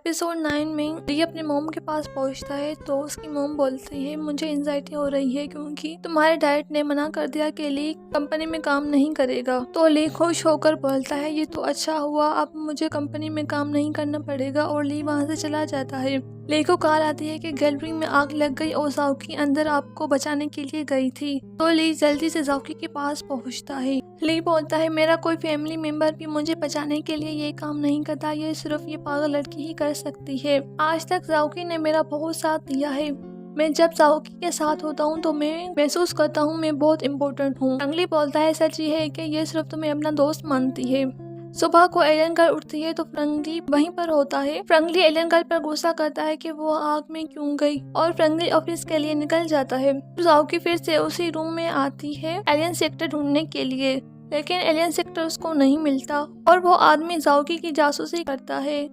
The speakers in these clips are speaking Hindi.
एपिसोड 9 में ली अपने मोम के पास पहुंचता है तो उसकी मोम बोलती है मुझे एंजाइटी हो रही है क्योंकि तुम्हारे डैड ने मना कर दिया कि ली कंपनी में काम नहीं करेगा। तो ली खुश होकर बोलता है ये तो अच्छा हुआ, अब मुझे कंपनी में काम नहीं करना पड़ेगा, और ली वहाँ से चला जाता है। ली को कॉल आती है कि गैलरी में आग लग गई और जाओकी अंदर आपको बचाने के लिए गई थी। तो ली जल्दी से जाओकी के पास पहुंचता है। ली बोलता है मेरा कोई फैमिली मेंबर भी मुझे बचाने के लिए ये काम नहीं करता, ये सिर्फ ये पागल लड़की ही कर सकती है। आज तक जाओकी ने मेरा बहुत साथ दिया है। मैं जब जाओकी के साथ होता हूँ तो मैं महसूस करता हूँ मैं बहुत इम्पोर्टेंट हूँ। फ्रैंकली बोलता है सच ये है कि ये सिर्फ तुम्हें अपना दोस्त मानती है। सुबह को एलियन गर्ल उठती है तो फ्रैंकली वहीं पर होता है। फ्रैंकली एलियन गर्ल पर गुस्सा करता है कि वो आग में क्यों गई और फ्रैंकली ऑफिस के लिए निकल जाता है। जाओकी फिर से उसी रूम में आती है एलियन सेक्टर ढूंढने के लिए, लेकिन एलियन सेक्टर उसको नहीं मिलता और वो आदमी जाओकी की जासूसी करता है।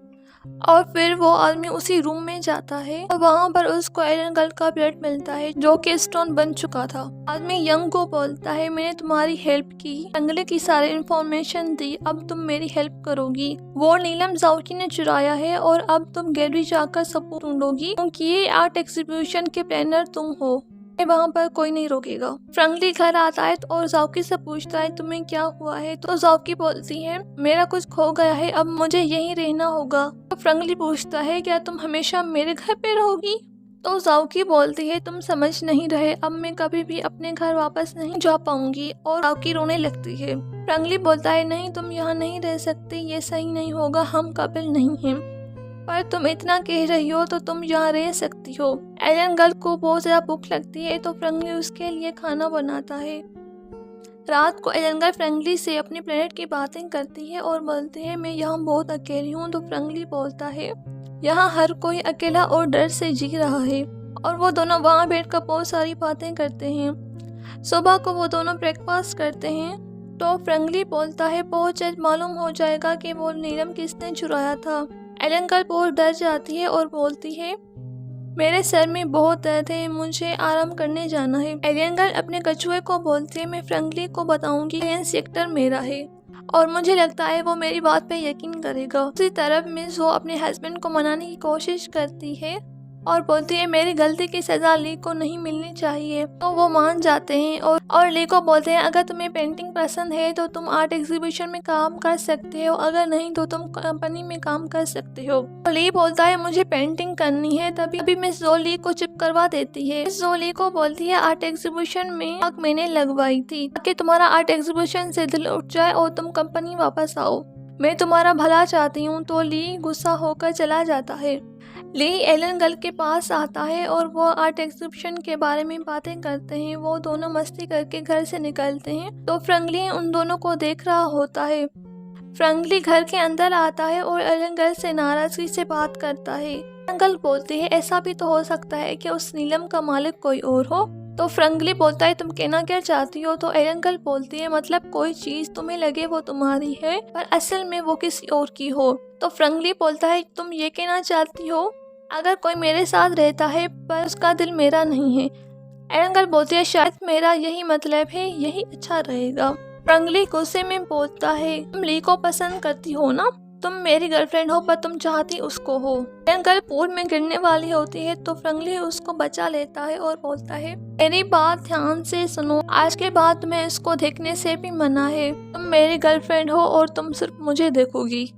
और फिर वो आदमी उसी रूम में जाता है और वहाँ पर उसको एलियन गर्ल का ब्लड मिलता है जो कि स्टोन बन चुका था। आदमी यंग को बोलता है मैंने तुम्हारी हेल्प की, फ्रैंकली की सारी इंफॉर्मेशन दी, अब तुम मेरी हेल्प करोगी। वो नीलम जाओकी ने चुराया है और अब तुम गैलरी जाकर सबूत ढूंढोगी क्योंकि ये आर्ट एग्जीबिशन के प्लानर तुम हो, वहाँ पर कोई नहीं रोकेगा। फ्रैंकली घर आता है और जाओकी से पूछता है तुम्हें क्या हुआ है। तो जाओकी बोलती है मेरा कुछ खो गया है, अब मुझे यहीं रहना होगा। तो फ्रैंकली पूछता है क्या तुम हमेशा मेरे घर पे रहोगी। तो जाओकी बोलती है तुम समझ नहीं रहे, अब मैं कभी भी अपने घर वापस नहीं जा पाऊंगी। और जाओकी रोने लगती है। फ्रैंकली बोलता है नहीं तुम यहाँ नहीं रह सकती, ये सही नहीं होगा, हम काबिल नहीं हैं। पर तुम इतना कह रही हो तो तुम यहाँ रह सकती हो। एलियन गर्ल को बहुत ज़्यादा भूख लगती है तो फ्रैंकली उसके लिए खाना बनाता है। रात को एलियन गर्ल फ्रैंकली से अपनी प्लेनेट की बातें करती है और बोलती है मैं यहाँ बहुत अकेली हूँ। तो फ्रैंकली बोलता है यहाँ हर कोई अकेला और डर से जी रहा है। और वो दोनों वहाँ बैठकर बहुत सारी बातें करते हैं। सुबह को वो दोनों ब्रेकफास्ट करते हैं तो फ्रैंकली बोलता है बहुत जल्द मालूम हो जाएगा कि वो नीलम किसने चुराया था। एलियन गर्ल बहुत डर जाती है और बोलती है मेरे सर में बहुत दर्द है, मुझे आराम करने जाना है। एलियन गर्ल अपने कछुए को बोलती है मैं फ्रैंकली को बताऊंगी एलियन सेक्टर मेरा है और मुझे लगता है वो मेरी बात पे यकीन करेगा। दूसरी तरफ मिस वो अपने हस्बैंड को मनाने की कोशिश करती है और बोलती है मेरी गलती की सजा ली को नहीं मिलनी चाहिए। तो वो मान जाते हैं और ली को बोलते हैं अगर तुम्हें पेंटिंग पसंद है तो तुम आर्ट एग्जीबिशन में काम कर सकते हो, अगर नहीं तो तुम कंपनी में काम कर सकते हो। तो ली बोलता है मुझे पेंटिंग करनी है। तभी मिस जो ली को चुप करवा देती है। मिस जो ली को बोलती है आर्ट एग्जीबिशन में आग मैंने लगवाई थी ताकि तुम्हारा आर्ट एग्जीबिशन से दिल उठ जाए और तुम कंपनी वापस आओ, मैं तुम्हारा भला चाहती हूँ। तो ली गुस्सा होकर चला जाता है। ली एलियन गर्ल के पास आता है और वो आर्ट एग्जीबिशन के बारे में बातें करते हैं। वो दोनों मस्ती करके घर से निकलते हैं तो फ्रैंकली उन दोनों को देख रहा होता है। फ्रैंकली घर के अंदर आता है और एलियन गर्ल से नाराजगी से बात करता है। एलियन गर्ल बोलती है ऐसा भी तो हो सकता है कि उस नीलम का मालिक कोई और हो। तो फ्रैंकली बोलता है तुम कहना क्या चाहती हो। तो एलियन गर्ल बोलती है मतलब कोई चीज तुम्हें लगे वो तुम्हारी है पर असल में वो किसी और की हो। तो फ्रैंकली बोलता है तुम ये कहना चाहती हो अगर कोई मेरे साथ रहता है पर उसका दिल मेरा नहीं है। एलियन गर्ल बोलती है शायद मेरा यही मतलब है, यही अच्छा रहेगा। फ्रैंकली गुस्से में बोलता है तुम ली को पसंद करती हो ना, तुम मेरी गर्लफ्रेंड हो पर तुम चाहती उसको हो। एलियन गर्ल पूल में गिरने वाली होती है तो फ्रैंकली उसको बचा लेता है और बोलता है मेरी बात ध्यान से सुनो, आज के बाद तुम्हें इसको देखने से भी मना है। तुम मेरी गर्लफ्रेंड हो और तुम सिर्फ मुझे देखोगी।